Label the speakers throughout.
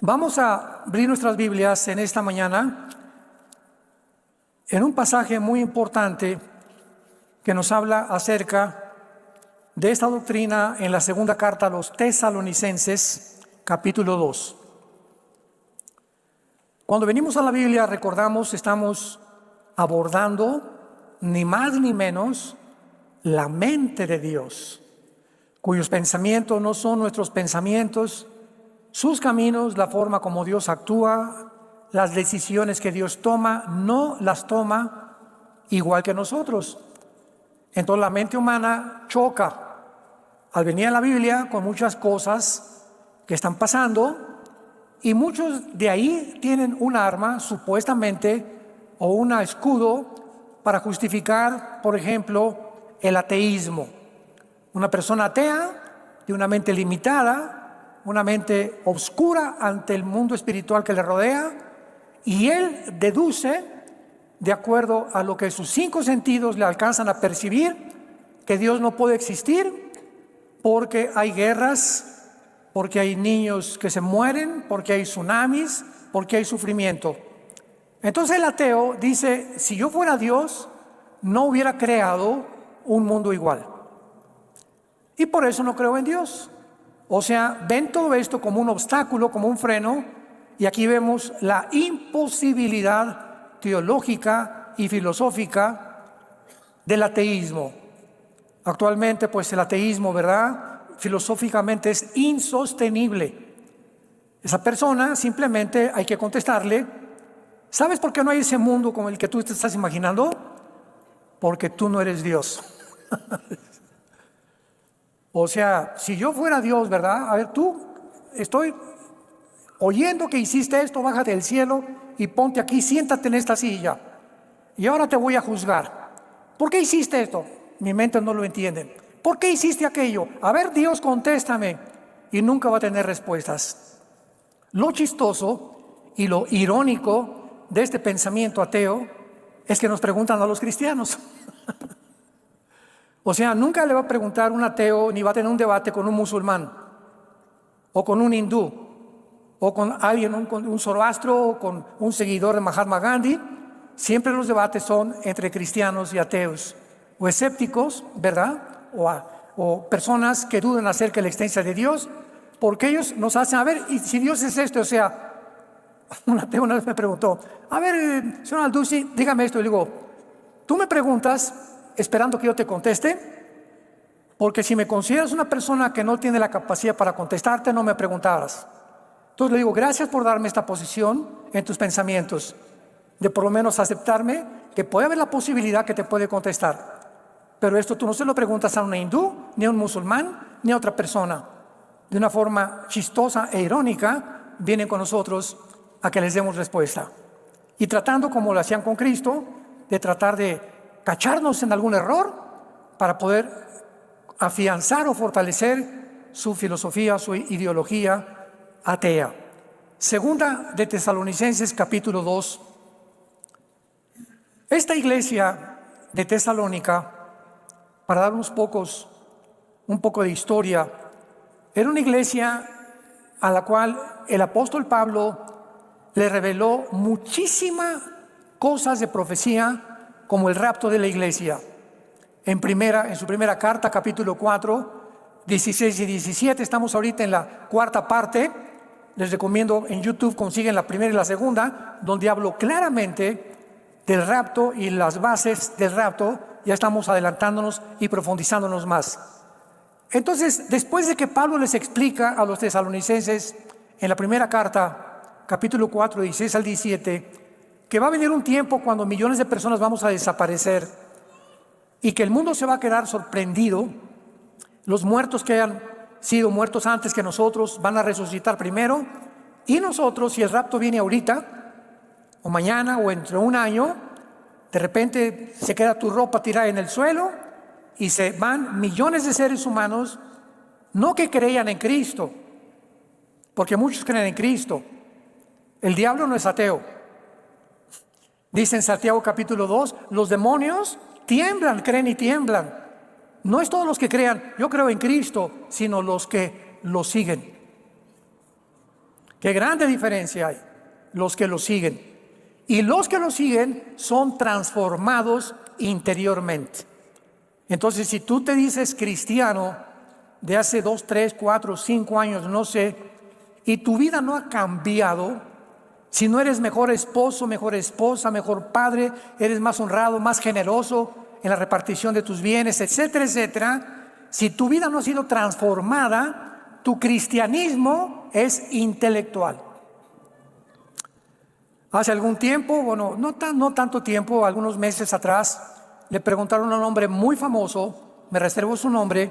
Speaker 1: Vamos a abrir nuestras Biblias en esta mañana en un pasaje muy importante que nos habla acerca de esta doctrina en la segunda carta a los Tesalonicenses, capítulo 2. Cuando venimos a la Biblia, recordamos, estamos abordando ni más ni menos la mente de Dios, cuyos pensamientos no son nuestros pensamientos, sus caminos, la forma como Dios actúa, las decisiones que Dios toma, no las toma igual que nosotros. Entonces la mente humana choca al venir a la Biblia con muchas cosas que están pasando, y muchos de ahí tienen un arma supuestamente o un escudo para justificar, por ejemplo, el ateísmo. Una persona atea, de una mente limitada, una mente oscura ante el mundo espiritual que le rodea, y él deduce, de acuerdo a lo que sus 5 sentidos le alcanzan a percibir, que Dios no puede existir porque hay guerras, porque hay niños que se mueren, porque hay tsunamis, porque hay sufrimiento. Entonces el ateo dice: si yo fuera Dios, no hubiera creado un mundo igual, y por eso no creo en Dios. O sea, ven todo esto como un obstáculo, como un freno, y aquí vemos la imposibilidad teológica y filosófica del ateísmo. Actualmente, pues el ateísmo, ¿verdad?, filosóficamente es insostenible. Esa persona simplemente hay que contestarle: ¿sabes por qué no hay ese mundo como el que tú te estás imaginando? Porque tú no eres Dios. O sea, si yo fuera Dios, ¿verdad? A ver, tú, estoy oyendo que hiciste esto, bájate del cielo y ponte aquí, siéntate en esta silla, y ahora te voy a juzgar. ¿Por qué hiciste esto? Mi mente no lo entiende. ¿Por qué hiciste aquello? A ver, Dios, contéstame. Y nunca va a tener respuestas. Lo chistoso y lo irónico de este pensamiento ateo es que nos preguntan a los cristianos. O sea, nunca le va a preguntar un ateo, ni va a tener un debate con un musulmán, o con un hindú, o con alguien, con un zoroastro, o con un seguidor de Mahatma Gandhi. Siempre los debates son entre cristianos y ateos, o escépticos, ¿verdad?, o personas que dudan acerca de la existencia de Dios, porque ellos nos hacen: a ver, y si Dios es esto. O sea, un ateo una vez me preguntó: a ver, señor Alducci, dígame esto. Y le digo: tú me preguntas esperando que yo te conteste, porque si me consideras una persona que no tiene la capacidad para contestarte, no me preguntaras. Entonces le digo: gracias por darme esta posición en tus pensamientos, de por lo menos aceptarme que puede haber la posibilidad que te puede contestar. Pero esto tú no se lo preguntas a un hindú, ni a un musulmán, ni a otra persona. De una forma chistosa e irónica, vienen con nosotros a que les demos respuesta. Y tratando, como lo hacían con Cristo, de tratar de cacharnos en algún error para poder afianzar o fortalecer su filosofía, su ideología atea. Segunda de Tesalonicenses, capítulo 2. Esta iglesia de Tesalónica, para dar un poco de historia, era una iglesia a la cual el apóstol Pablo le reveló muchísimas cosas de profecía, como el rapto de la iglesia. En su primera carta, capítulo 4, 16 y 17, estamos ahorita en la 4ª parte. Les recomiendo, en YouTube consiguen la primera y la segunda, donde hablo claramente del rapto y las bases del rapto. Ya estamos adelantándonos y profundizándonos más. Entonces, después de que Pablo les explica a los tesalonicenses en la primera carta, capítulo 4, 16 al 17, que va a venir un tiempo cuando millones de personas vamos a desaparecer y que el mundo se va a quedar sorprendido, los muertos que hayan sido muertos antes que nosotros van a resucitar primero, y nosotros, si el rapto viene ahorita o mañana o entre un año, de repente se queda tu ropa tirada en el suelo y se van millones de seres humanos, no que creían en Cristo, porque muchos creen en Cristo. El diablo no es ateo. Dice en Santiago capítulo 2, los demonios tiemblan, creen y tiemblan. No es todos los que crean, yo creo en Cristo, sino los que lo siguen. Qué grande diferencia hay. Los que lo siguen. Y los que lo siguen son transformados interiormente. Entonces, si tú te dices cristiano de hace 2, 3, 4, 5 años, no sé, y tu vida no ha cambiado, si no eres mejor esposo, mejor esposa, mejor padre, eres más honrado, más generoso en la repartición de tus bienes, etcétera, etcétera, si tu vida no ha sido transformada, tu cristianismo es intelectual. Hace algún tiempo, bueno, no tanto tiempo, algunos meses atrás, le preguntaron a un hombre muy famoso, me reservo su nombre,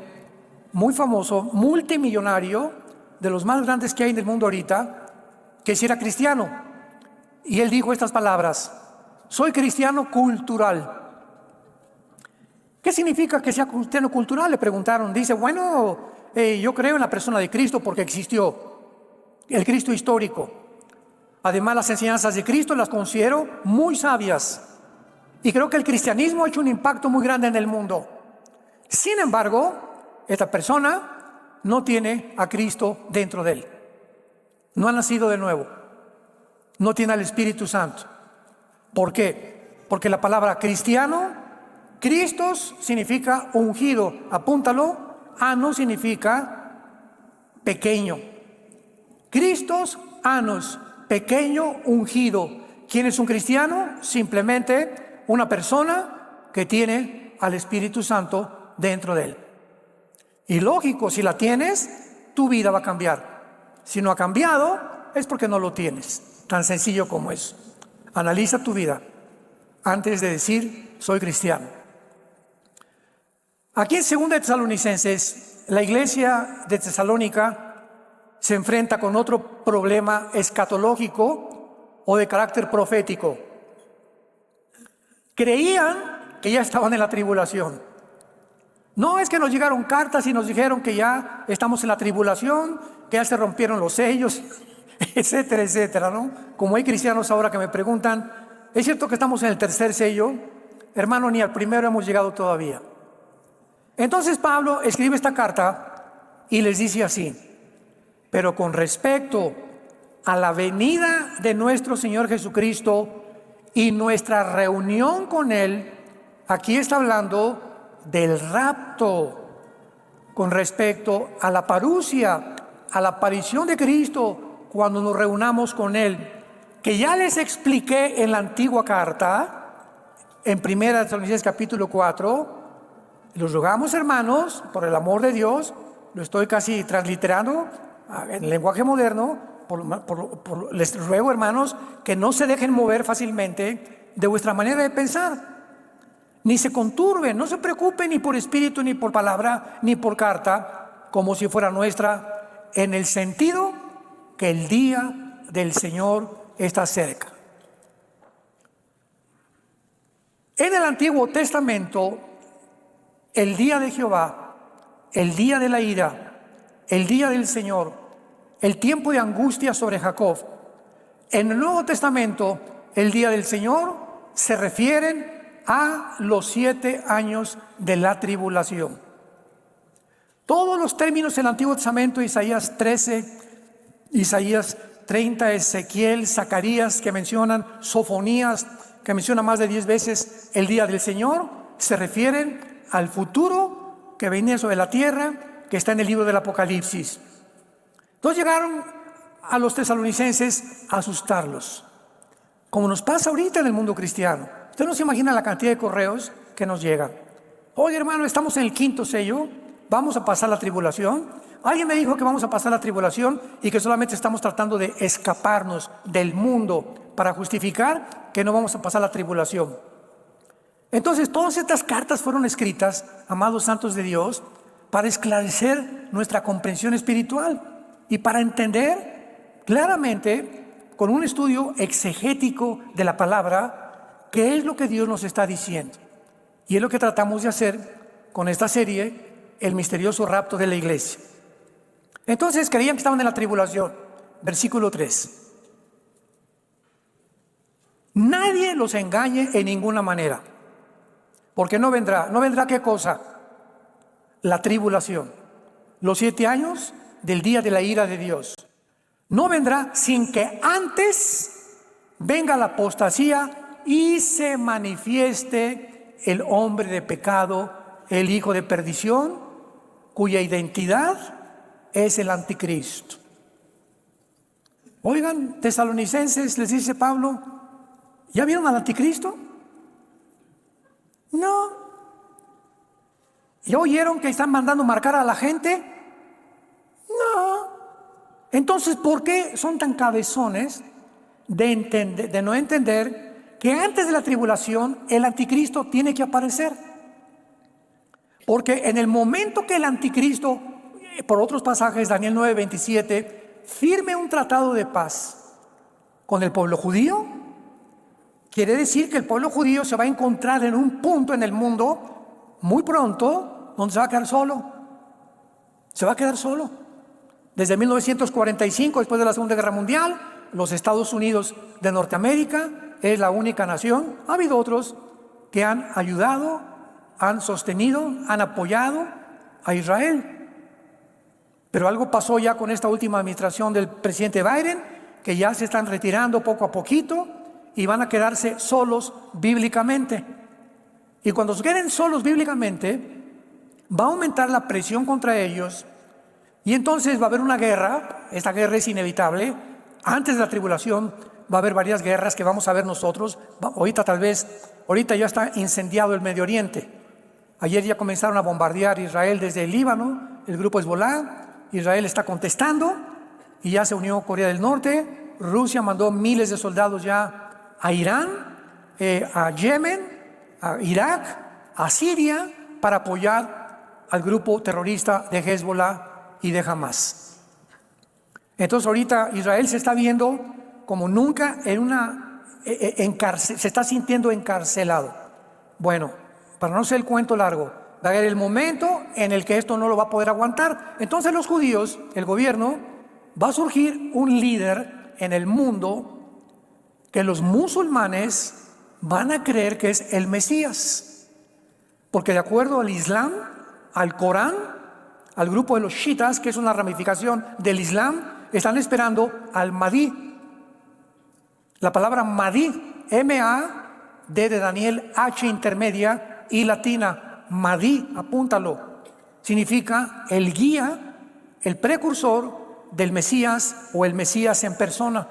Speaker 1: muy famoso, multimillonario, de los más grandes que hay en el mundo ahorita, que si era cristiano. Y él dijo estas palabras: soy cristiano cultural. ¿Qué significa que sea cristiano cultural?, le preguntaron. Dice, bueno, yo creo en la persona de Cristo porque existió, el Cristo histórico. Además, las enseñanzas de Cristo las considero muy sabias. Y creo que el cristianismo ha hecho un impacto muy grande en el mundo. Sin embargo, esta persona no tiene a Cristo dentro de él. No ha nacido de nuevo. No tiene al Espíritu Santo. ¿Por qué? Porque la palabra cristiano, Cristos significa ungido. Apúntalo. Anos significa pequeño. Cristos, anos, pequeño, ungido. ¿Quién es un cristiano? Simplemente una persona que tiene al Espíritu Santo dentro de él. Y lógico, si la tienes, tu vida va a cambiar. Si no ha cambiado, es porque no lo tienes. Tan sencillo como eso. Analiza tu vida antes de decir, soy cristiano. Aquí en 2 Tesalonicenses, la iglesia de Tesalónica se enfrenta con otro problema escatológico o de carácter profético. Creían que ya estaban en la tribulación. No es que nos llegaron cartas y nos dijeron que ya estamos en la tribulación, que ya se rompieron los sellos, etcétera, etcétera, ¿no? Como hay cristianos ahora que me preguntan, ¿es cierto que estamos en el tercer sello? Hermano, ni al primero hemos llegado todavía. Entonces Pablo escribe esta carta y les dice así: pero con respecto a la venida de nuestro Señor Jesucristo y nuestra reunión con Él, aquí está hablando del rapto. Con respecto a la parusia, a la aparición de Cristo, cuando nos reunamos con Él, que ya les expliqué en la antigua carta, en 1 Tesalonicenses capítulo 4, los rogamos, hermanos, por el amor de Dios, lo estoy casi transliterando en lenguaje moderno, les ruego, hermanos, que no se dejen mover fácilmente de vuestra manera de pensar, ni se conturben, no se preocupen ni por espíritu, ni por palabra, ni por carta, como si fuera nuestra, en el sentido que el día del Señor está cerca. En el Antiguo Testamento, el día de Jehová, el día de la ira, el día del Señor, el tiempo de angustia sobre Jacob. En el Nuevo Testamento, el día del Señor se refieren a los 7 años de la tribulación. Todos los términos del Antiguo Testamento, Isaías 13, Isaías 30, Ezequiel, Zacarías, que mencionan, Sofonías, que menciona más de 10 veces el día del Señor, se refieren al futuro que venía sobre la tierra, que está en el libro del Apocalipsis. Entonces llegaron a los tesalonicenses a asustarlos, como nos pasa ahorita en el mundo cristiano. Usted no se imagina la cantidad de correos que nos llegan. Oye, hermano, estamos en el 5º sello, vamos a pasar la tribulación. Alguien me dijo que vamos a pasar la tribulación y que solamente estamos tratando de escaparnos del mundo para justificar que no vamos a pasar la tribulación. Entonces, todas estas cartas fueron escritas, amados santos de Dios, para esclarecer nuestra comprensión espiritual y para entender claramente, con un estudio exegético de la palabra, qué es lo que Dios nos está diciendo. Y es lo que tratamos de hacer con esta serie, El misterioso rapto de la iglesia. Entonces, creían que estaban en la tribulación. Versículo 3. Nadie los engañe en ninguna manera, porque no vendrá ¿qué cosa? La tribulación, los 7 años del día de la ira de Dios. no vendrá sin que antes venga la apostasía y se manifieste el hombre de pecado, el hijo de perdición, cuya identidad es el anticristo. Oigan, tesalonicenses, les dice Pablo, ¿ya vieron al anticristo? No. ¿Ya oyeron que están mandando marcar a la gente? No. Entonces, ¿por qué son tan cabezones de no entender que antes de la tribulación el anticristo tiene que aparecer? Porque en el momento que el anticristo, por otros pasajes, Daniel 9:27, firme un tratado de paz con el pueblo judío, quiere decir que el pueblo judío se va a encontrar en un punto en el mundo muy pronto donde se va a quedar solo. Se va a quedar solo. Desde 1945, después de la Segunda Guerra Mundial, los Estados Unidos de Norteamérica es la única nación. Ha habido otros que han ayudado, han sostenido, han apoyado a Israel. Pero algo pasó ya con esta última administración del presidente Biden, que ya se están retirando poco a poquito y van a quedarse solos bíblicamente. Y cuando se queden solos bíblicamente, va a aumentar la presión contra ellos y entonces va a haber una guerra. Esta guerra es inevitable. Antes de la tribulación va a haber varias guerras que vamos a ver nosotros. Ahorita ya está incendiado el Medio Oriente. Ayer ya comenzaron a bombardear Israel desde el Líbano, el grupo Hezbolá. Israel está contestando y ya se unió Corea del Norte. Rusia mandó miles de soldados ya a Irán, a Yemen, a Irak, a Siria, para apoyar al grupo terrorista de Hezbolá y de Hamas. Entonces ahorita Israel se está viendo como nunca se está sintiendo encarcelado. Bueno, para no ser el cuento largo, va a haber el momento en el que esto no lo va a poder aguantar. Entonces los judíos, el gobierno, va a surgir un líder en el mundo que los musulmanes van a creer que es el Mesías. Porque de acuerdo al Islam, al Corán, al grupo de los chiitas, que es una ramificación del Islam, están esperando al Mahdi. La palabra Mahdi, M-A-D de Daniel, H intermedia y latina, Mahdi, apúntalo, significa el guía, el precursor del Mesías o el Mesías en persona.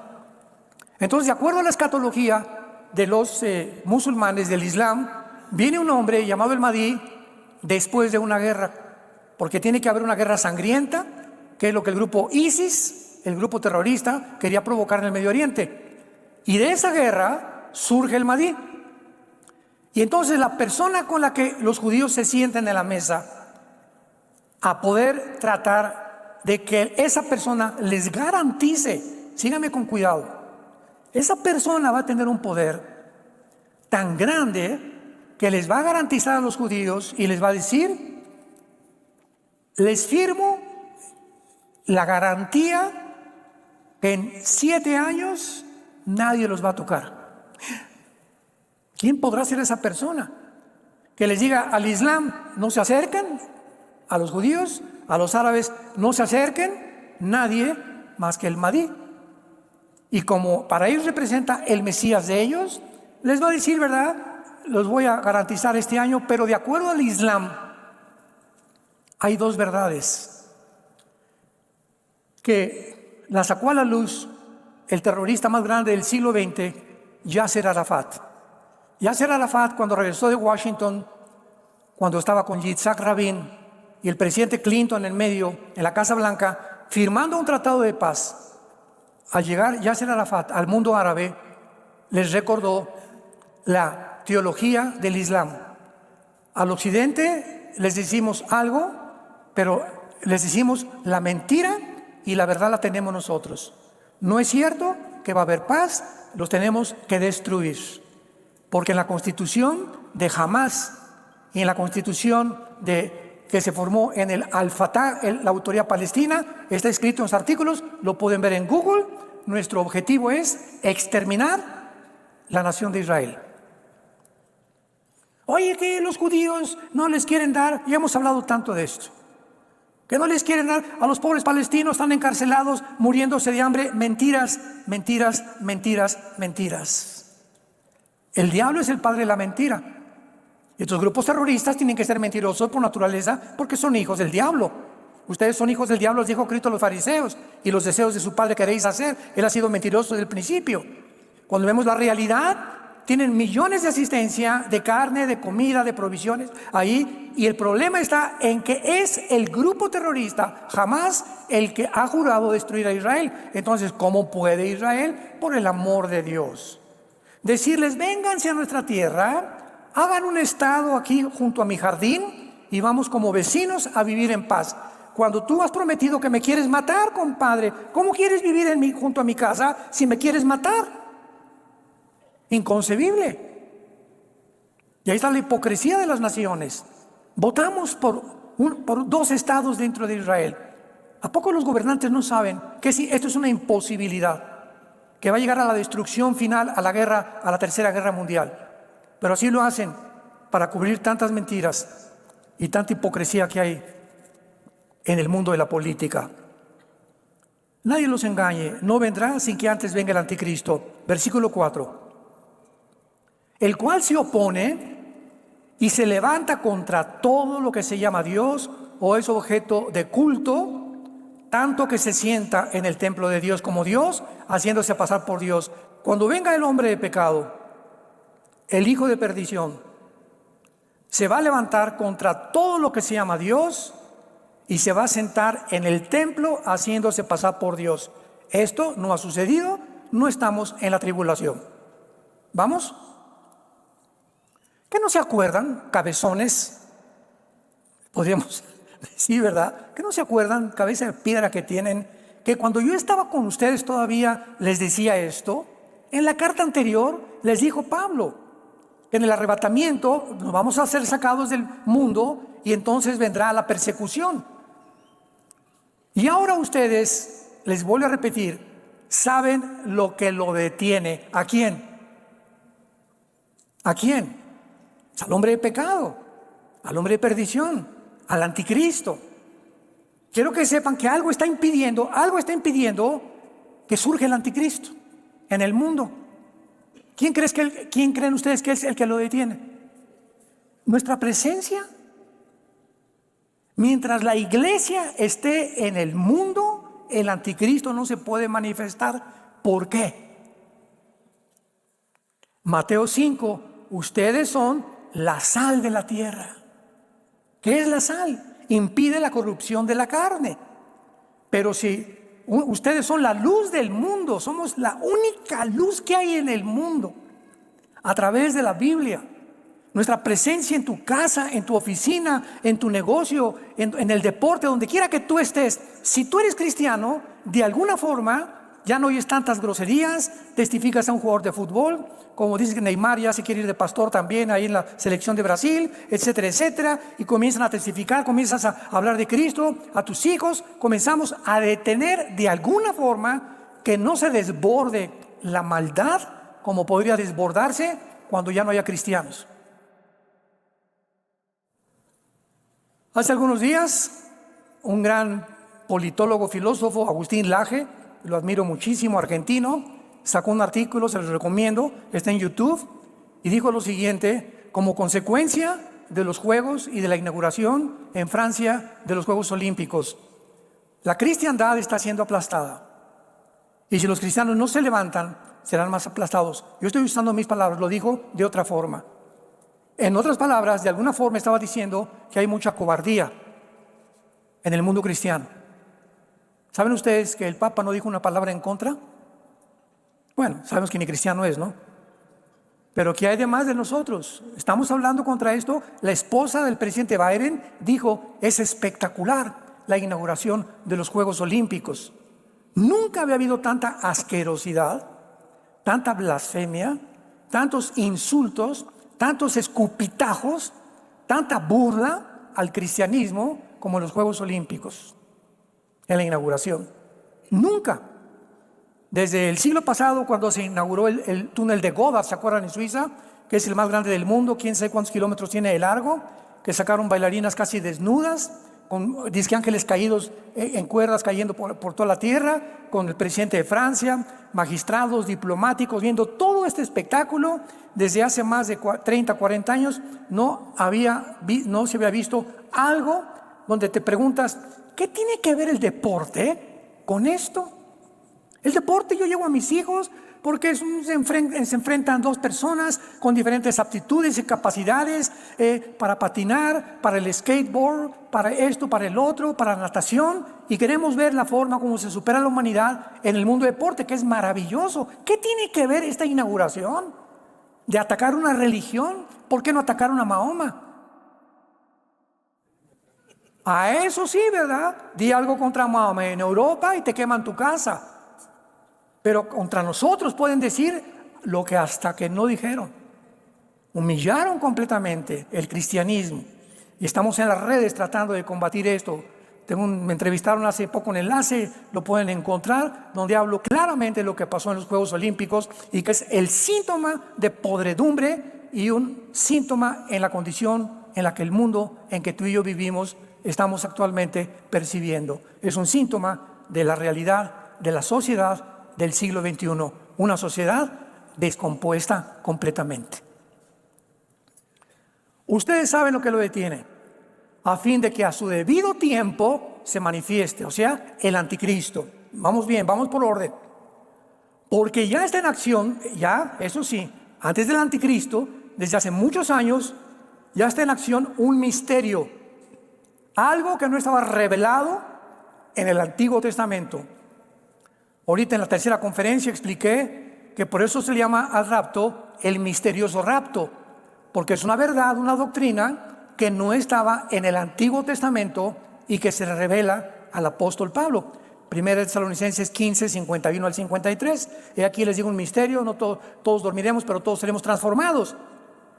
Speaker 1: Entonces, de acuerdo a la escatología de los musulmanes del Islam, viene un hombre llamado el Mahdi después de una guerra, porque tiene que haber una guerra sangrienta, que es lo que el grupo ISIS, el grupo terrorista, quería provocar en el Medio Oriente. Y de esa guerra surge el Mahdi. Y entonces la persona con la que los judíos se sienten en la mesa a poder tratar de que esa persona les garantice, síganme con cuidado, esa persona va a tener un poder tan grande que les va a garantizar a los judíos y les va a decir, les firmo la garantía que en 7 años nadie los va a tocar. ¿Quién podrá ser esa persona? Que les diga al Islam, no se acerquen, a los judíos, a los árabes, no se acerquen, nadie más que el Mahdi. Y como para ellos representa el Mesías de ellos, les va a decir, ¿verdad? Los voy a garantizar este año, pero de acuerdo al Islam, hay 2 verdades que la sacó a la luz el terrorista más grande del siglo XX, Yasser Arafat. Yasser Arafat, cuando regresó de Washington, cuando estaba con Yitzhak Rabin y el presidente Clinton en medio, en la Casa Blanca, firmando un tratado de paz, al llegar Yasser Arafat al mundo árabe, les recordó la teología del Islam. Al occidente les decimos algo, pero les decimos la mentira y la verdad la tenemos nosotros. No es cierto que va a haber paz, los tenemos que destruir. Porque en la constitución de Hamas y en la constitución que se formó en el Al-Fatah, la autoridad palestina, está escrito en los artículos, lo pueden ver en Google. Nuestro objetivo es exterminar la nación de Israel. Oye, que los judíos no les quieren dar, ya hemos hablado tanto de esto. que no les quieren dar a los pobres palestinos, están encarcelados, muriéndose de hambre. Mentiras, mentiras, mentiras, mentiras. El diablo es el padre de la mentira. Y estos grupos terroristas tienen que ser mentirosos por naturaleza porque son hijos del diablo. Ustedes son hijos del diablo, les dijo Cristo a los fariseos, y los deseos de su padre queréis hacer. Él ha sido mentiroso desde el principio. Cuando vemos la realidad, tienen millones de asistencia, de carne, de comida, de provisiones ahí, y el problema está en que es el grupo terrorista, jamás el que ha jurado destruir a Israel. Entonces, ¿cómo puede Israel? Por el amor de Dios. Decirles, vénganse a nuestra tierra, hagan un estado aquí junto a mi jardín y vamos como vecinos a vivir en paz. Cuando tú has prometido que me quieres matar, compadre, ¿cómo quieres vivir junto a mi casa si me quieres matar? Inconcebible. Y ahí está la hipocresía de las naciones. Votamos por 2 estados dentro de Israel. ¿A poco los gobernantes no saben que si esto es una imposibilidad, que va a llegar a la destrucción final, a la guerra, a la tercera guerra mundial? Pero así lo hacen para cubrir tantas mentiras y tanta hipocresía que hay en el mundo de la política. Nadie los engañe, no vendrá sin que antes venga el anticristo. Versículo 4. El cual se opone y se levanta contra todo lo que se llama Dios o es objeto de culto, tanto que se sienta en el templo de Dios como Dios, haciéndose pasar por Dios. Cuando venga el hombre de pecado, el hijo de perdición, se va a levantar contra todo lo que se llama Dios y se va a sentar en el templo haciéndose pasar por Dios. Esto no ha sucedido, no estamos en la tribulación. ¿Vamos? ¿Qué no se acuerdan, cabezones? Podríamos decir, ¿verdad? ¿Qué no se acuerdan, cabeza de piedra que tienen? Que cuando yo estaba con ustedes todavía les decía esto. En la carta anterior les dijo Pablo, en el arrebatamiento nos vamos a ser sacados del mundo y entonces vendrá la persecución. Y ahora ustedes, les vuelvo a repetir, saben lo que lo detiene. ¿A quién? ¿A quién? Al hombre de pecado, al hombre de perdición, al anticristo. Quiero que sepan que algo está impidiendo que surja el anticristo en el mundo. ¿Quién creen ustedes que es el que lo detiene? Nuestra presencia. Mientras la iglesia esté en el mundo, el anticristo no se puede manifestar. ¿Por qué? Mateo 5, ustedes son la sal de la tierra. ¿Qué es la sal? Impide la corrupción de la carne. Pero si ustedes son la luz del mundo, somos la única luz que hay en el mundo, a través de la Biblia. Nuestra presencia en tu casa, en tu oficina, en tu negocio, en el deporte, donde quiera que tú estés. Si tú eres cristiano, de alguna forma, ya no oyes tantas groserías, testificas a un jugador de fútbol, como dice que Neymar ya se quiere ir de pastor también ahí en la selección de Brasil, etcétera, etcétera, y comienzan a testificar, comienzas a hablar de Cristo a tus hijos, comenzamos a detener de alguna forma que no se desborde la maldad como podría desbordarse cuando ya no haya cristianos. Hace algunos días, un gran politólogo, filósofo, Agustín Laje, lo admiro muchísimo, argentino, sacó un artículo, se los recomiendo, está en YouTube, y dijo lo siguiente: como consecuencia de los Juegos y de la inauguración en Francia de los Juegos Olímpicos, la cristiandad está siendo aplastada. Y si los cristianos no se levantan, serán más aplastados. Yo estoy usando mis palabras, lo dijo de otra forma. En otras palabras, de alguna forma estaba diciendo que hay mucha cobardía en el mundo cristiano. ¿Saben ustedes que el Papa no dijo una palabra en contra? Bueno, sabemos que ni cristiano es, ¿no? Pero ¿qué hay de más de nosotros? Estamos hablando contra esto. La esposa del presidente Biden dijo, es espectacular la inauguración de los Juegos Olímpicos. Nunca había habido tanta asquerosidad, tanta blasfemia, tantos insultos, tantos escupitajos, tanta burla al cristianismo como en los Juegos Olímpicos, en la inauguración. Nunca. Desde el siglo pasado, cuando se inauguró el túnel de Godard, ¿se acuerdan? En Suiza, que es el más grande del mundo, quién sabe cuántos kilómetros tiene de largo, que sacaron bailarinas casi desnudas, con disque ángeles caídos en cuerdas cayendo por toda la tierra, con el presidente de Francia, magistrados, diplomáticos, viendo todo este espectáculo. Desde hace más de 30, 40 años no se había visto algo donde te preguntas, ¿qué tiene que ver el deporte con esto? El deporte, yo llevo a mis hijos porque se enfrentan dos personas con diferentes aptitudes y capacidades para patinar, para el skateboard, para esto, para el otro, para la natación, y queremos ver la forma como se supera la humanidad en el mundo del deporte, que es maravilloso. ¿Qué tiene que ver esta inauguración de atacar una religión? ¿Por qué no atacaron a Mahoma? A eso sí, ¿verdad? Di algo contra Mahoma en Europa y te queman tu casa. Pero contra nosotros pueden decir lo que hasta que no dijeron. Humillaron completamente el cristianismo. Y estamos en las redes tratando de combatir esto. Me entrevistaron hace poco en Enlace, lo pueden encontrar, donde hablo claramente de lo que pasó en los Juegos Olímpicos y que es el síntoma de podredumbre y un síntoma en la condición en la que el mundo en que tú y yo vivimos estamos actualmente percibiendo. Es un síntoma de la realidad de la sociedad del siglo XXI, una sociedad descompuesta completamente. Ustedes saben lo que lo detiene, a fin de que a su debido tiempo se manifieste, o sea, el anticristo. Vamos bien, vamos por orden. Porque ya está en acción, eso sí, antes del anticristo, desde hace muchos años, ya está en acción un misterio, algo que no estaba revelado en el Antiguo Testamento. Ahorita en la tercera conferencia expliqué que por eso se le llama al rapto el misterioso rapto, porque es una verdad, una doctrina que no estaba en el Antiguo Testamento y que se revela al apóstol Pablo. 1 Tesalonicenses 15, 51 al 53. Y aquí les digo un misterio, no todos dormiremos, pero todos seremos transformados.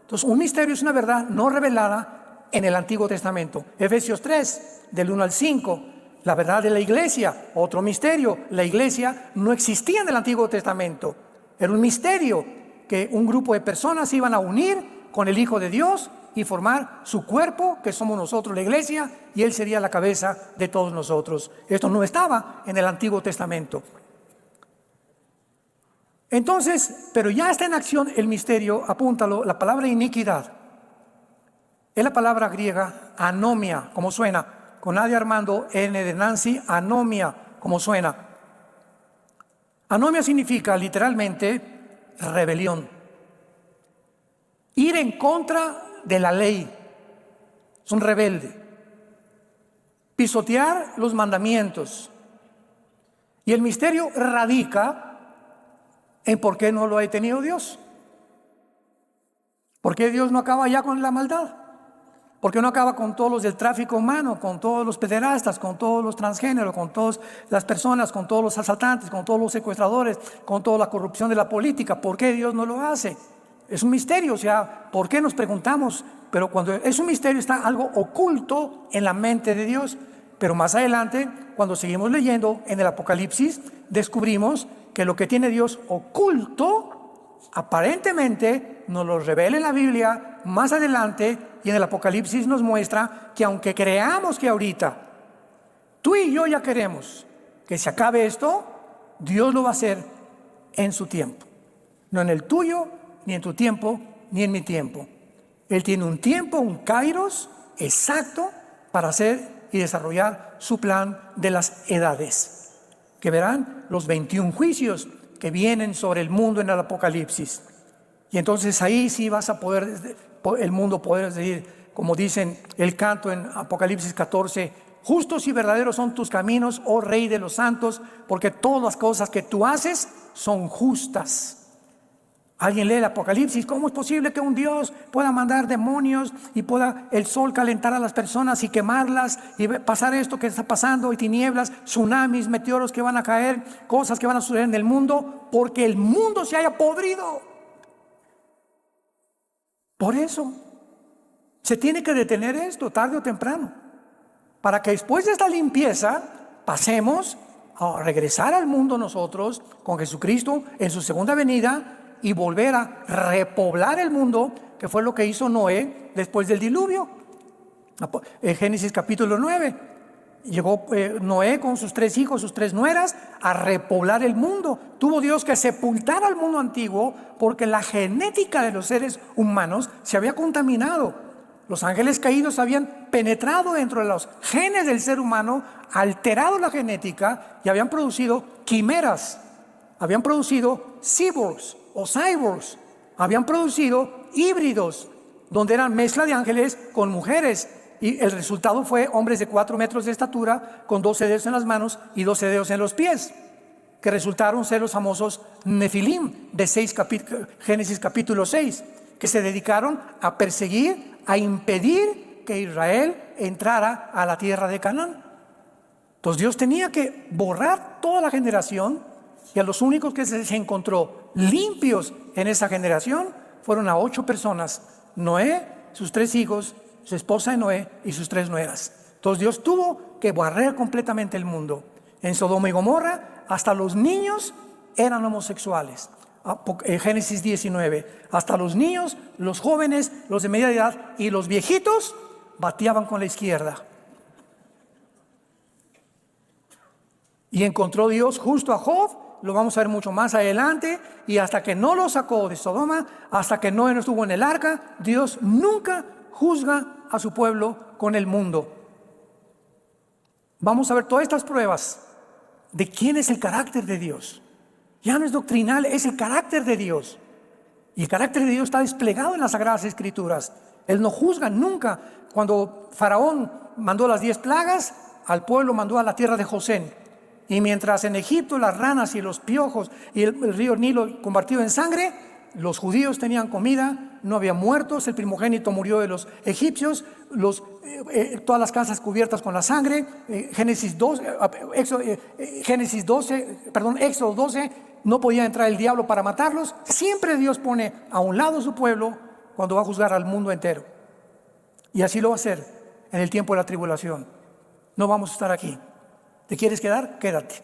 Speaker 1: Entonces, un misterio es una verdad no revelada en el Antiguo Testamento. Efesios 3, del 1 al 5. La verdad de la iglesia, otro misterio. La iglesia no existía en el Antiguo Testamento. Era un misterio que un grupo de personas se iban a unir con el Hijo de Dios y formar su cuerpo, que somos nosotros, la iglesia, y Él sería la cabeza de todos nosotros. Esto no estaba en el Antiguo Testamento. Entonces, pero ya está en acción el misterio, apúntalo, la palabra iniquidad. Es la palabra griega anomia, como suena. Con A de Armando, N de Nancy, anomia, como suena. Anomia significa literalmente rebelión. Ir en contra de la ley. Es un rebelde. Pisotear los mandamientos. Y el misterio radica en por qué no lo ha detenido Dios. ¿Por qué Dios no acaba ya con la maldad? ¿Por qué no acaba con todos los del tráfico humano, con todos los pederastas, con todos los transgéneros, con todas las personas, con todos los asaltantes, con todos los secuestradores, con toda la corrupción de la política? ¿Por qué Dios no lo hace? Es un misterio, o sea, ¿por qué nos preguntamos? Pero cuando es un misterio está algo oculto en la mente de Dios. Pero más adelante, cuando seguimos leyendo en el Apocalipsis, descubrimos que lo que tiene Dios oculto, aparentemente nos lo revela en la Biblia más adelante, y en el Apocalipsis nos muestra que aunque creamos que ahorita tú y yo ya queremos que se acabe esto, Dios lo va a hacer en su tiempo, no en el tuyo, ni en tu tiempo, ni en mi tiempo. Él tiene un tiempo, un kairos exacto para hacer y desarrollar su plan de las edades, que verán los 21 juicios que vienen sobre el mundo en el Apocalipsis. Y entonces ahí sí vas a poder, el mundo poder decir, como dicen el canto en Apocalipsis 14, justos y verdaderos son tus caminos, oh Rey de los santos, porque todas las cosas que tú haces son justas. Alguien lee el Apocalipsis, ¿cómo es posible que un Dios pueda mandar demonios y pueda el sol calentar a las personas y quemarlas y pasar esto que está pasando y tinieblas, tsunamis, meteoros que van a caer, cosas que van a suceder en el mundo, porque el mundo se haya podrido? Por eso se tiene que detener esto tarde o temprano, para que después de esta limpieza pasemos a regresar al mundo nosotros con Jesucristo en su segunda venida y volver a repoblar el mundo, que fue lo que hizo Noé después del diluvio. Génesis capítulo 9. Llegó Noé con sus 3 hijos, sus 3 nueras, a repoblar el mundo. Tuvo Dios que sepultar al mundo antiguo porque la genética de los seres humanos se había contaminado. Los ángeles caídos habían penetrado dentro de los genes del ser humano, alterado la genética y habían producido quimeras, habían producido cyborgs o cyborgs, habían producido híbridos, donde eran mezcla de ángeles con mujeres. Y el resultado fue hombres de 4 metros de estatura, con 12 dedos en las manos y 12 dedos en los pies, que resultaron ser los famosos Nefilim de Génesis capítulo 6, que se dedicaron a perseguir, a impedir que Israel entrara a la tierra de Canaán. Entonces Dios tenía que borrar toda la generación, y a los únicos que se encontró limpios en esa generación fueron a 8 personas: Noé, sus 3 hijos, su esposa de Noé y sus 3 nueras. Entonces Dios tuvo que barrer completamente el mundo. En Sodoma y Gomorra hasta los niños eran homosexuales. Génesis 19, hasta los niños, los jóvenes, los de media edad y los viejitos bateaban con la izquierda. Y encontró Dios justo a Job, lo vamos a ver mucho más adelante, y hasta que no lo sacó de Sodoma, hasta que Noé no estuvo en el arca, Dios nunca juzga a su pueblo con el mundo. Vamos a ver todas estas pruebas de quién es el carácter de Dios. Ya no es doctrinal, es el carácter de Dios. Y el carácter de Dios está desplegado en las Sagradas Escrituras. Él no juzga nunca. Cuando Faraón mandó las 10 plagas, al pueblo mandó a la tierra de Gosén. Y mientras en Egipto las ranas y los piojos y el río Nilo convertido en sangre, los judíos tenían comida, no había muertos, el primogénito murió de los egipcios, todas las casas cubiertas con la sangre. Éxodo 12, no podía entrar el diablo para matarlos. Siempre Dios pone a un lado su pueblo cuando va a juzgar al mundo entero. Y así lo va a hacer en el tiempo de la tribulación. No vamos a estar aquí. ¿Te quieres quedar? Quédate.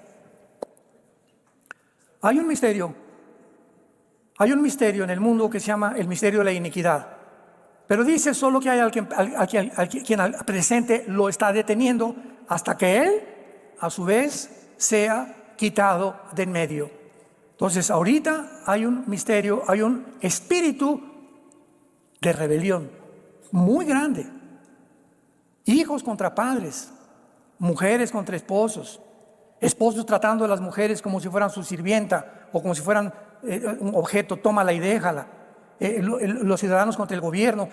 Speaker 1: Hay un misterio en el mundo que se llama el misterio de la iniquidad. Pero dice solo que hay alguien quien al presente lo está deteniendo hasta que él, a su vez, sea quitado de en medio. Entonces, ahorita hay un misterio, hay un espíritu de rebelión muy grande. Hijos contra padres, mujeres contra esposos, esposos tratando a las mujeres como si fueran su sirvienta o como si fueran un objeto, tómala y déjala. Los ciudadanos contra el gobierno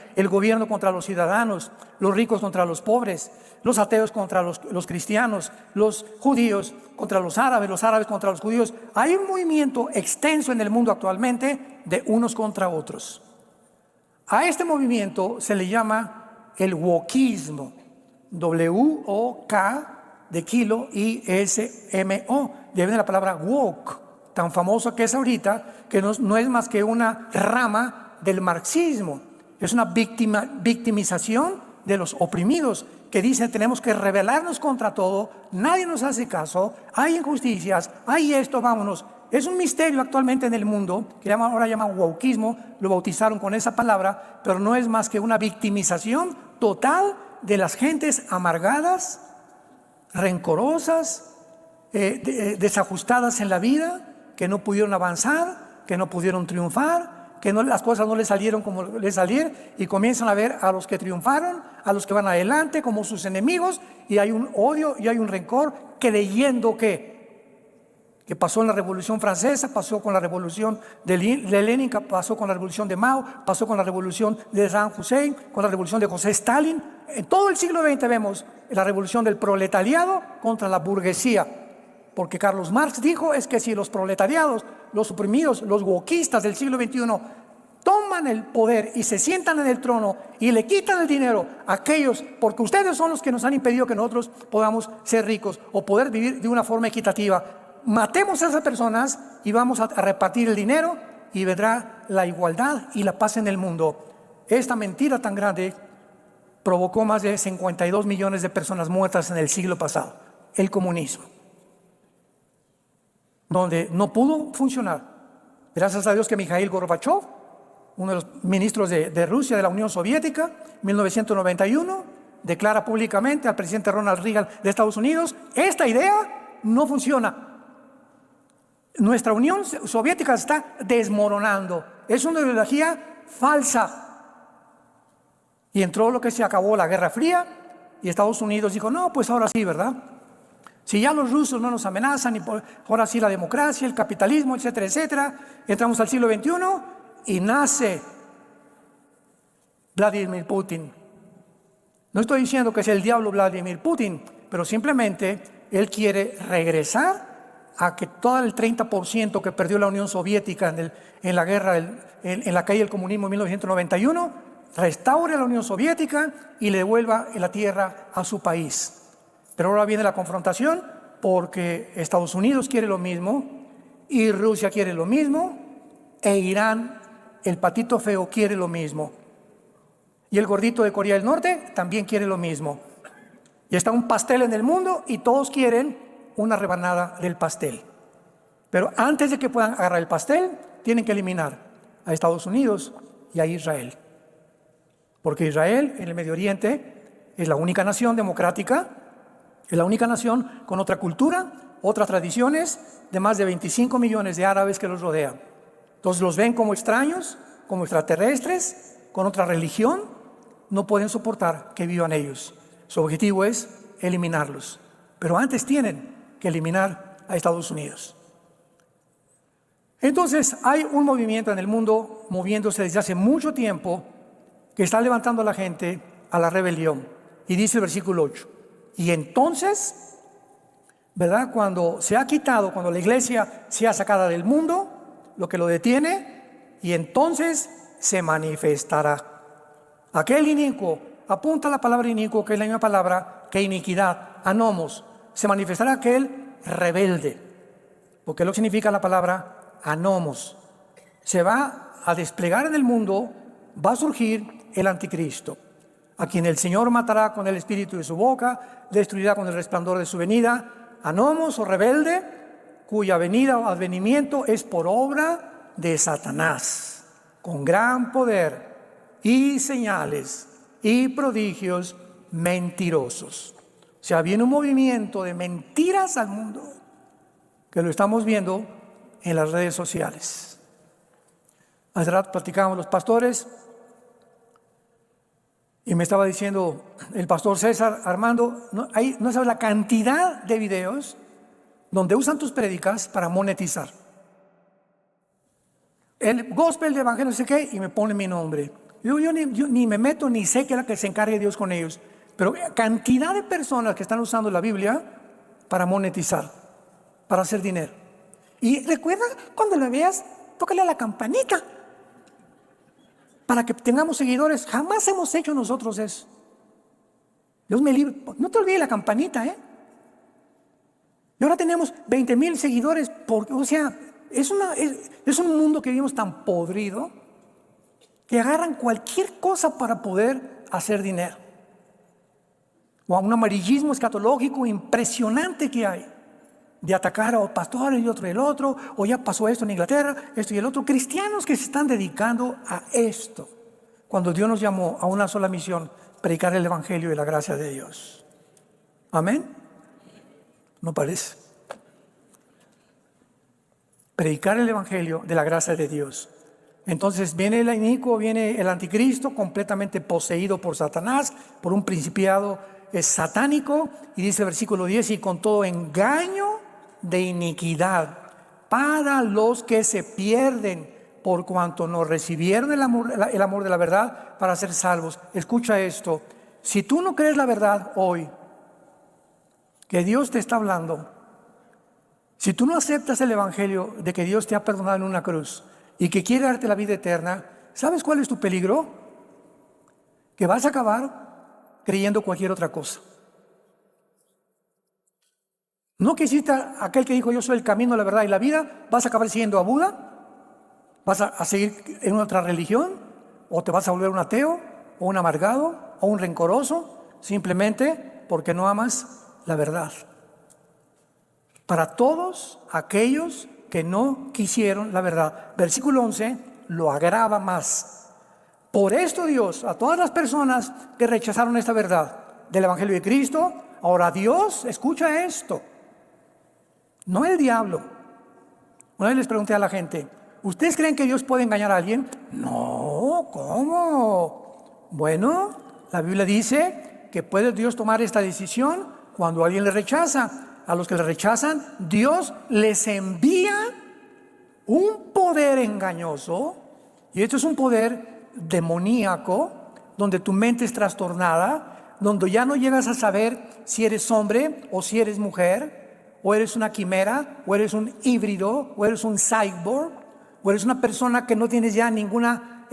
Speaker 1: contra los ciudadanos, los ricos contra los pobres, los ateos contra los cristianos, los judíos contra los árabes contra los judíos. Hay un movimiento extenso en el mundo actualmente de unos contra otros. A este movimiento se le llama el wokismo, W-O-K de kilo I-S-M-O, viene de la palabra woke, tan famoso que es ahorita, que no es más que una rama del marxismo. Es una victimización de los oprimidos, que dicen tenemos que rebelarnos contra todo, nadie nos hace caso, hay injusticias, hay esto, vámonos. Es un misterio actualmente en el mundo, que ahora llaman wokeismo, lo bautizaron con esa palabra, pero no es más que una victimización total de las gentes amargadas, rencorosas, desajustadas en la vida, que no pudieron avanzar, que no pudieron triunfar, que las cosas no les salieron como les salieron, y comienzan a ver a los que triunfaron, a los que van adelante como sus enemigos, y hay un odio y hay un rencor, creyendo que pasó en la Revolución Francesa, pasó con la Revolución de Lenin, pasó con la Revolución de Mao, pasó con la Revolución de Saddam Hussein, con la Revolución de José Stalin. En todo el siglo XX vemos la revolución del proletariado contra la burguesía, porque Carlos Marx dijo es que si los proletariados, los oprimidos, los wokistas del siglo XXI toman el poder y se sientan en el trono y le quitan el dinero a aquellos, porque ustedes son los que nos han impedido que nosotros podamos ser ricos o poder vivir de una forma equitativa, matemos a esas personas y vamos a repartir el dinero y vendrá la igualdad y la paz en el mundo. Esta mentira tan grande provocó más de 52 millones de personas muertas en el siglo pasado, el comunismo, donde no pudo funcionar. Gracias a Dios que Mikhail Gorbachev, uno de los ministros de Rusia, de la Unión Soviética, 1991, declara públicamente al presidente Ronald Reagan de Estados Unidos: esta idea no funciona. Nuestra Unión Soviética se está desmoronando. Es una ideología falsa. Y entró lo que se acabó la Guerra Fría, y Estados Unidos dijo: no, pues ahora sí, ¿verdad? Si ya los rusos no nos amenazan, y ahora sí la democracia, el capitalismo, etcétera, etcétera. Entramos al siglo XXI y nace Vladimir Putin. No estoy diciendo que es el diablo Vladimir Putin, pero simplemente él quiere regresar a que todo el 30% que perdió la Unión Soviética en la guerra, en la caída del comunismo en 1991, restaure la Unión Soviética y le devuelva la tierra a su país. Pero ahora viene la confrontación, porque Estados Unidos quiere lo mismo, y Rusia quiere lo mismo, e Irán, el patito feo, quiere lo mismo. Y el gordito de Corea del Norte también quiere lo mismo. Y está un pastel en el mundo y todos quieren una rebanada del pastel. Pero antes de que puedan agarrar el pastel, tienen que eliminar a Estados Unidos y a Israel. Porque Israel, en el Medio Oriente, es la única nación democrática, es la única nación con otra cultura, otras tradiciones, de más de 25 millones de árabes que los rodean. Entonces los ven como extraños, como extraterrestres, con otra religión. No pueden soportar que vivan ellos. Su objetivo es eliminarlos. Pero antes tienen que eliminar a Estados Unidos. Entonces hay un movimiento en el mundo moviéndose desde hace mucho tiempo, que está levantando a la gente a la rebelión. Y dice el versículo 8: y entonces, ¿verdad? Cuando se ha quitado, cuando la iglesia sea sacada del mundo, lo que lo detiene, y entonces se manifestará. Aquel inicuo, apunta la palabra inicuo, que es la misma palabra que iniquidad, anomos. Se manifestará aquel rebelde, porque es lo que significa la palabra anomos. Se va a desplegar en el mundo, va a surgir el anticristo, a quien el Señor matará con el espíritu de su boca, destruirá con el resplandor de su venida. Anomos, o rebelde, cuya venida o advenimiento es por obra de Satanás, con gran poder y señales y prodigios mentirosos. O sea, viene un movimiento de mentiras al mundo, que lo estamos viendo en las redes sociales. Hace rato platicábamos los pastores, y me estaba diciendo el pastor César: Armando, no sabes la cantidad de videos donde usan tus prédicas para monetizar. El gospel de evangelio, no sé qué, y me pone mi nombre. Yo ni me meto, ni sé qué es la que se encargue Dios con ellos. Pero cantidad de personas que están usando la Biblia para monetizar, para hacer dinero. Y recuerda, cuando lo veas, tócale a la campanita, para que tengamos seguidores. Jamás hemos hecho nosotros eso. Dios me libre. No te olvides la campanita, ¿eh? Y ahora tenemos 20,000 seguidores. O sea, es un mundo que vivimos tan podrido, que agarran cualquier cosa para poder hacer dinero. O a un amarillismo escatológico impresionante que hay, de atacar a los pastores y otro y el otro, o ya pasó esto en Inglaterra, esto y el otro. Cristianos que se están dedicando a esto, cuando Dios nos llamó a una sola misión: predicar el evangelio y la gracia de Dios. ¿Amén? ¿No parece? Predicar el evangelio de la gracia de Dios. Entonces viene el inicuo, viene el anticristo, completamente poseído por Satanás, por un principiado satánico, y dice el versículo 10: y con todo engaño de iniquidad para los que se pierden, por cuanto no recibieron el amor de la verdad para ser salvos. Escucha esto: si tú no crees la verdad hoy, que Dios te está hablando, si tú no aceptas el evangelio de que Dios te ha perdonado en una cruz y que quiere darte la vida eterna, ¿sabes cuál es tu peligro? Que vas a acabar creyendo cualquier otra cosa. No que hiciste aquel que dijo: yo soy el camino, la verdad y la vida. Vas a acabar siguiendo a Buda, vas a seguir en otra religión, o te vas a volver un ateo, o un amargado, o un rencoroso, simplemente porque no amas la verdad. Para todos aquellos que no quisieron la verdad. Versículo 11 lo agrava más. Por esto Dios, a todas las personas que rechazaron esta verdad, del Evangelio de Cristo. Ahora Dios, escucha esto, no el diablo. Una vez les pregunté a la gente, ¿ustedes creen que Dios puede engañar a alguien? No, ¿cómo? Bueno, la Biblia dice que puede Dios tomar esta decisión cuando alguien le rechaza. A los que le rechazan, Dios les envía un poder engañoso, y esto es un poder demoníaco, donde tu mente es trastornada, donde ya no llegas a saber si eres hombre o si eres mujer, o eres una quimera, o eres un híbrido, o eres un cyborg, o eres una persona que no tienes ya ninguna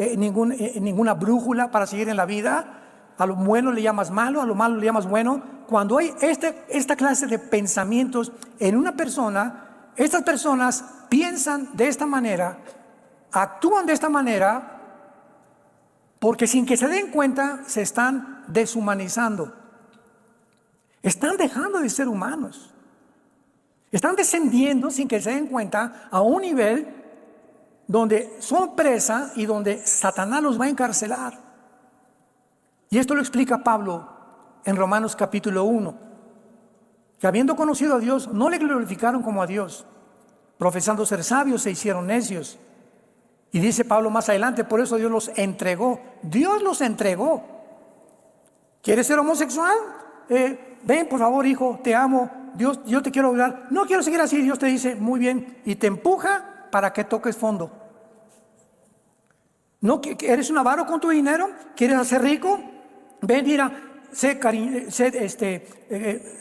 Speaker 1: brújula para seguir en la vida. A lo bueno le llamas malo, a lo malo le llamas bueno. Cuando hay esta clase de pensamientos en una persona, estas personas piensan de esta manera, actúan de esta manera, porque sin que se den cuenta se están deshumanizando. Están dejando de ser humanos. Están descendiendo sin que se den cuenta a un nivel donde son presa y donde Satanás los va a encarcelar. Y esto lo explica Pablo en Romanos capítulo 1, que habiendo conocido a Dios, no le glorificaron como a Dios, profesando ser sabios se hicieron necios. Y dice Pablo más adelante, por eso Dios los entregó. Dios los entregó. ¿Quieres ser homosexual? Ven por favor, hijo, te amo, Dios, yo te quiero ayudar. No quiero seguir así. Dios te dice, muy bien, y te empuja para que toques fondo. ¿No eres un avaro con tu dinero? ¿Quieres hacer rico? Ven, mira,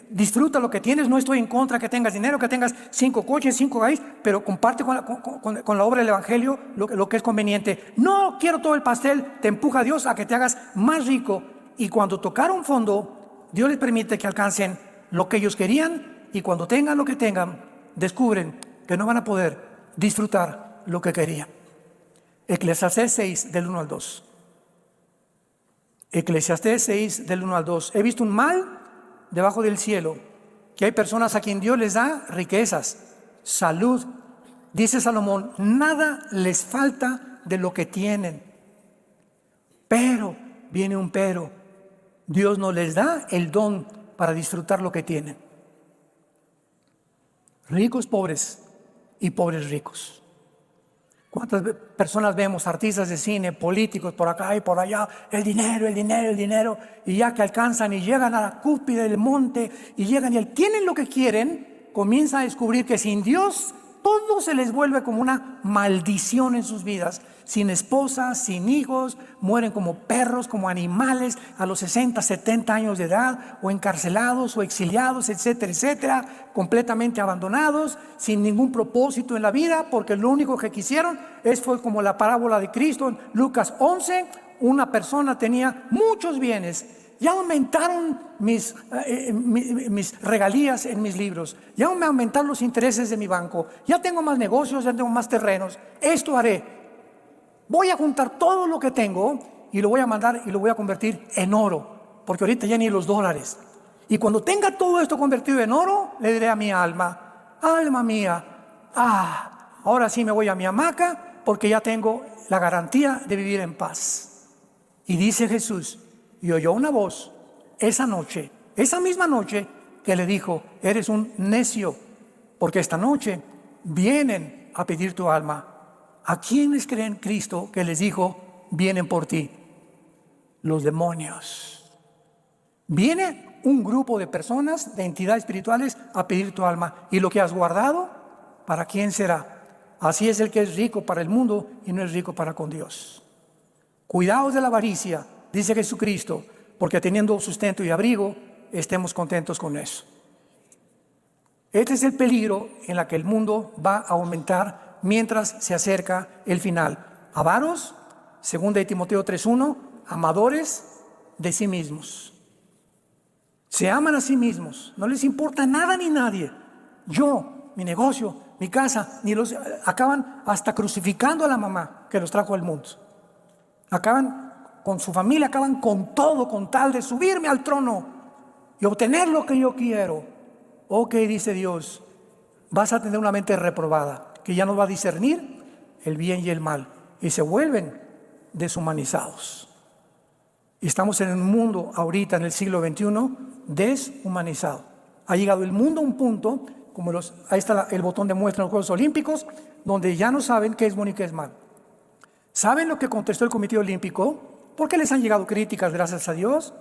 Speaker 1: disfruta lo que tienes. No estoy en contra que tengas dinero, que tengas 5 coches, 5 gallos, pero comparte con la obra del Evangelio lo que es conveniente. No quiero todo el pastel. Te empuja a Dios a que te hagas más rico. Y cuando tocaron fondo, Dios les permite que alcancen lo que ellos querían, y cuando tengan lo que tengan, descubren que no van a poder disfrutar lo que querían. Eclesiastés 6, del 1 al 2. Eclesiastés 6, del 1 al 2. He visto un mal debajo del cielo, que hay personas a quien Dios les da riquezas, salud. Dice Salomón, nada les falta de lo que tienen. Pero, viene un pero, Dios no les da el don para disfrutar lo que tienen. Ricos pobres y pobres ricos. ¿Cuántas personas vemos, artistas de cine, políticos por acá y por allá? El dinero, el dinero, el dinero. Y ya que alcanzan y llegan a la cúspide del monte y llegan y tienen lo que quieren, comienzan a descubrir que sin Dios todo se les vuelve como una maldición en sus vidas. Sin esposa, sin hijos, mueren como perros, como animales a los 60, 70 años de edad, o encarcelados o exiliados, etcétera, etcétera, completamente abandonados, sin ningún propósito en la vida, porque lo único que quisieron fue como la parábola de Cristo en Lucas 11, una persona tenía muchos bienes. Ya aumentaron mis regalías en mis libros, ya me aumentaron los intereses de mi banco, ya tengo más negocios, ya tengo más terrenos, esto haré. Voy a juntar todo lo que tengo y lo voy a mandar y lo voy a convertir en oro, porque ahorita ya ni los dólares. Y cuando tenga todo esto convertido en oro, le diré a mi alma, alma mía, ahora sí me voy a mi hamaca, porque ya tengo la garantía de vivir en paz. Y dice Jesús, y oyó una voz esa noche, esa misma noche, que le dijo, eres un necio, porque esta noche vienen a pedir tu alma. ¿A quiénes creen Cristo que les dijo, vienen por ti? Los demonios. Viene un grupo de personas, de entidades espirituales, a pedir tu alma. ¿Y lo que has guardado? ¿Para quién será? Así es el que es rico para el mundo y no es rico para con Dios. Cuidaos de la avaricia, dice Jesucristo, porque teniendo sustento y abrigo, estemos contentos con eso. Este es el peligro en el que el mundo va a aumentar mientras se acerca el final. Avaros, 2 de Timoteo 3:1, amadores de sí mismos. Se aman a sí mismos, no les importa nada ni nadie. Yo, mi negocio, mi casa, acaban hasta crucificando a la mamá que los trajo al mundo. Acaban con su familia, acaban con todo, con tal de subirme al trono y obtener lo que yo quiero. Ok, dice Dios, vas a tener una mente reprobada, que ya no va a discernir el bien y el mal, y se vuelven deshumanizados. Y estamos en un mundo ahorita, en el siglo XXI, deshumanizado. Ha llegado el mundo a un punto, ahí está el botón de muestra en los Juegos Olímpicos, donde ya no saben qué es bueno y qué es malo. ¿Saben lo que contestó el Comité Olímpico? ¿Por qué les han llegado críticas, gracias a Dios?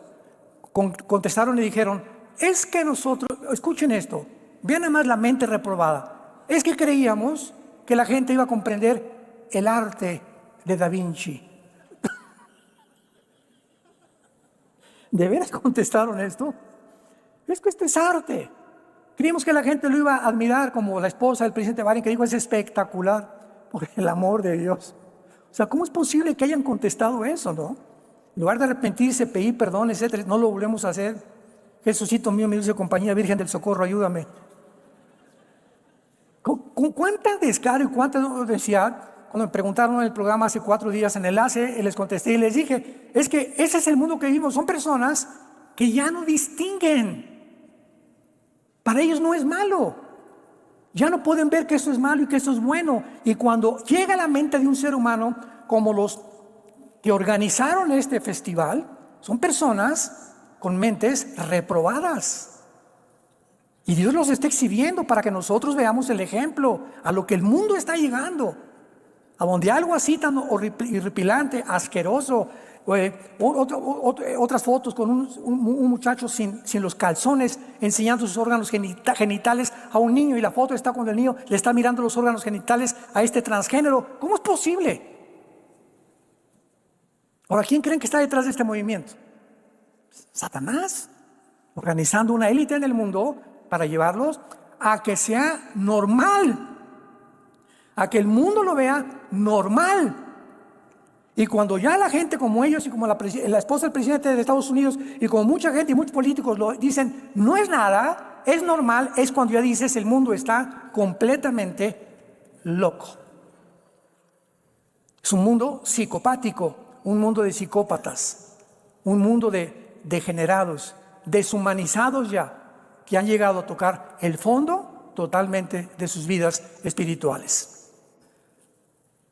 Speaker 1: Contestaron y dijeron, es que nosotros, escuchen esto, vean además la mente reprobada, es que creíamos que la gente iba a comprender el arte de Da Vinci. ¿De veras contestaron esto? Es que esto es arte. Creímos que la gente lo iba a admirar, como la esposa del presidente Biden, que dijo, es espectacular, por el amor de Dios. O sea, ¿cómo es posible que hayan contestado eso, no? En lugar de arrepentirse, pedir perdón, etcétera, no lo volvemos a hacer. Jesucito mío, mi dulce compañía, Virgen del Socorro, ayúdame. ¿Con cuánta descaro y cuánta honestidad? Cuando me preguntaron en el programa hace 4 días en Enlace, les contesté y les dije, es que ese es el mundo que vivimos. Son personas que ya no distinguen. Para ellos no es malo. Ya no pueden ver que eso es malo y que eso es bueno. Y cuando llega a la mente de un ser humano, como los que organizaron este festival, son personas con mentes reprobadas. Y Dios los está exhibiendo para que nosotros veamos el ejemplo a lo que el mundo está llegando. A donde algo así tan horripilante, asqueroso, otras fotos con un muchacho sin los calzones enseñando sus órganos genitales a un niño, y la foto está cuando el niño le está mirando los órganos genitales a este transgénero. ¿Cómo es posible? Ahora, ¿quién creen que está detrás de este movimiento? Satanás, organizando una élite en el mundo para llevarlos a que sea normal, a que el mundo lo vea normal. Y cuando ya la gente como ellos y como la esposa del presidente de Estados Unidos y como mucha gente y muchos políticos lo dicen, no es nada, es normal, es cuando ya dices el mundo está completamente loco. Es un mundo psicopático, un mundo de psicópatas, un mundo de degenerados, deshumanizados ya, que han llegado a tocar el fondo totalmente de sus vidas espirituales.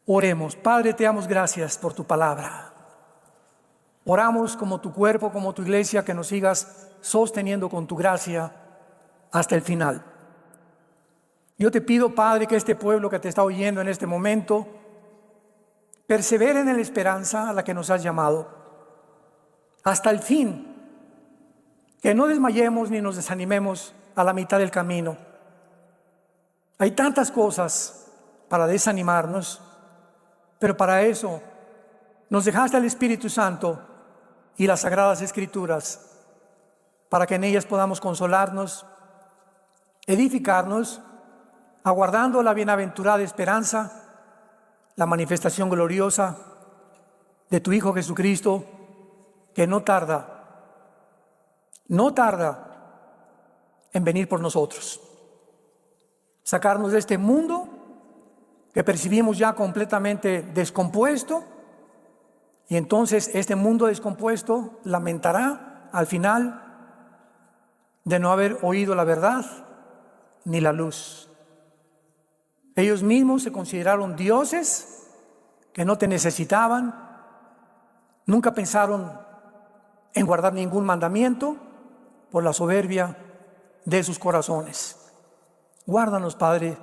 Speaker 1: Oremos. Padre, te damos gracias por tu palabra. Oramos como tu cuerpo, como tu iglesia, que nos sigas sosteniendo con tu gracia hasta el final. Yo te pido, Padre, que este pueblo que te está oyendo en este momento persevere en la esperanza a la que nos has llamado hasta el fin, que no desmayemos ni nos desanimemos a la mitad del camino. Hay tantas cosas para desanimarnos, pero para eso nos dejaste al Espíritu Santo y las Sagradas Escrituras, para que en ellas podamos consolarnos, edificarnos, aguardando la bienaventurada esperanza, la manifestación gloriosa de tu Hijo Jesucristo, que no tarda en venir por nosotros, sacarnos de este mundo que percibimos ya completamente descompuesto, y entonces este mundo descompuesto lamentará al final de no haber oído la verdad ni la luz. Ellos mismos se consideraron dioses que no te necesitaban, nunca pensaron en guardar ningún mandamiento por la soberbia de sus corazones. Guárdanos, Padre,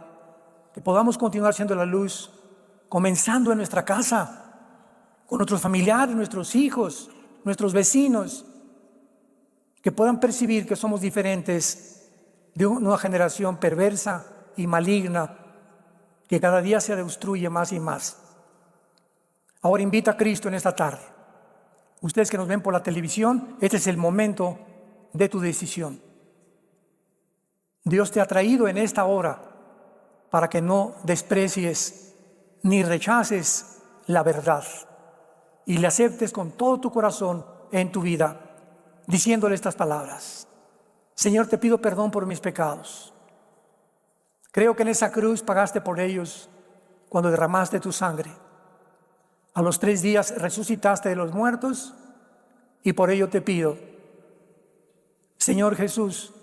Speaker 1: que podamos continuar siendo la luz, comenzando en nuestra casa, con nuestros familiares, nuestros hijos, nuestros vecinos, que puedan percibir que somos diferentes de una generación perversa y maligna que cada día se destruye más y más. Ahora invita a Cristo en esta tarde. Ustedes que nos ven por la televisión, este es el momento de tu decisión. Dios te ha traído en esta hora para que no desprecies ni rechaces la verdad y le aceptes con todo tu corazón en tu vida, diciéndole estas palabras: Señor, te pido perdón por mis pecados. Creo que en esa cruz pagaste por ellos cuando derramaste tu sangre. A los 3 días resucitaste de los muertos, y por ello te pido, Señor Jesús,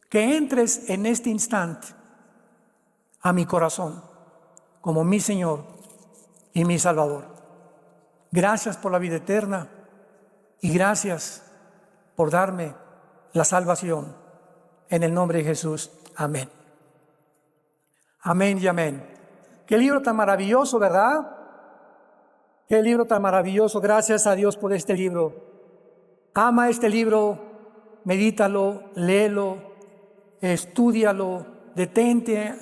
Speaker 1: que entres en este instante a mi corazón como mi Señor y mi Salvador. Gracias por la vida eterna. y gracias por darme la salvación. En el nombre de Jesús. Amén. Amén y amén. Qué libro tan maravilloso, ¿verdad? Qué libro tan maravilloso. Gracias a Dios por este libro. Ama este libro, medítalo, léelo, estúdialo, detente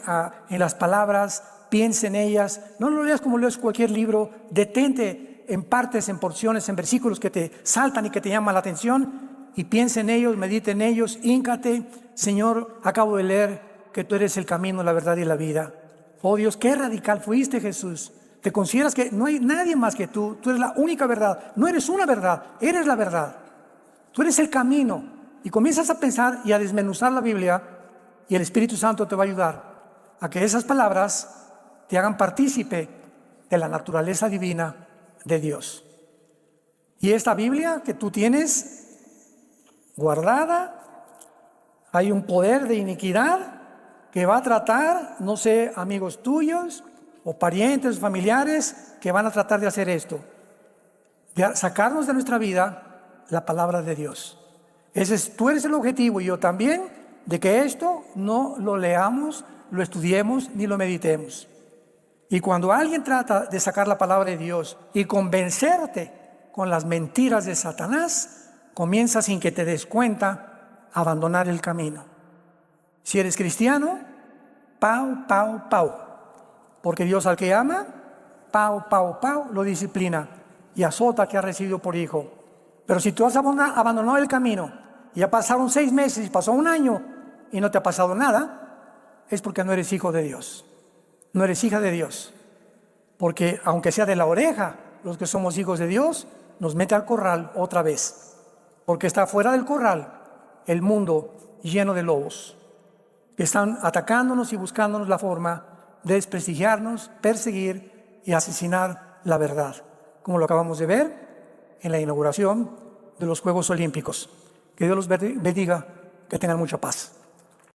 Speaker 1: en las palabras, piensa en ellas. No lo leas como lees cualquier libro, detente en partes, en porciones, en versículos que te saltan y que te llaman la atención, y piensa en ellos, medita en ellos, híncate. Señor, acabo de leer que tú eres el camino, la verdad y la vida. Oh Dios, qué radical fuiste, Jesús. Te consideras que no hay nadie más que tú eres la única verdad. No eres una verdad, eres la verdad. Tú eres el camino. Y comienzas a pensar y a desmenuzar la Biblia, y el Espíritu Santo te va a ayudar a que esas palabras te hagan partícipe de la naturaleza divina de Dios. Y esta Biblia que tú tienes guardada, hay un poder de iniquidad que va a tratar, no sé, amigos tuyos o parientes, familiares, que van a tratar de hacer esto, de sacarnos de nuestra vida la palabra de Dios. Tú eres el objetivo, y yo también, de que esto no lo leamos, lo estudiemos ni lo meditemos. Y cuando alguien trata de sacar la palabra de Dios y convencerte con las mentiras de Satanás, comienza sin que te des cuenta a abandonar el camino. Si eres cristiano, pau, pau, pau. Porque Dios al que ama, pau, pau, pau, lo disciplina y azota que ha recibido por hijo. Pero si tú has abandonado el camino, y ya pasaron 6 meses y pasó 1 año y no te ha pasado nada, es porque no eres hijo de Dios. No eres hija de Dios. Porque aunque sea de la oreja, los que somos hijos de Dios, nos mete al corral otra vez. Porque está fuera del corral el mundo lleno de lobos que están atacándonos y buscándonos la forma de desprestigiarnos, perseguir y asesinar la verdad, como lo acabamos de ver en la inauguración de los Juegos Olímpicos. Que Dios los bendiga, que tengan mucha paz.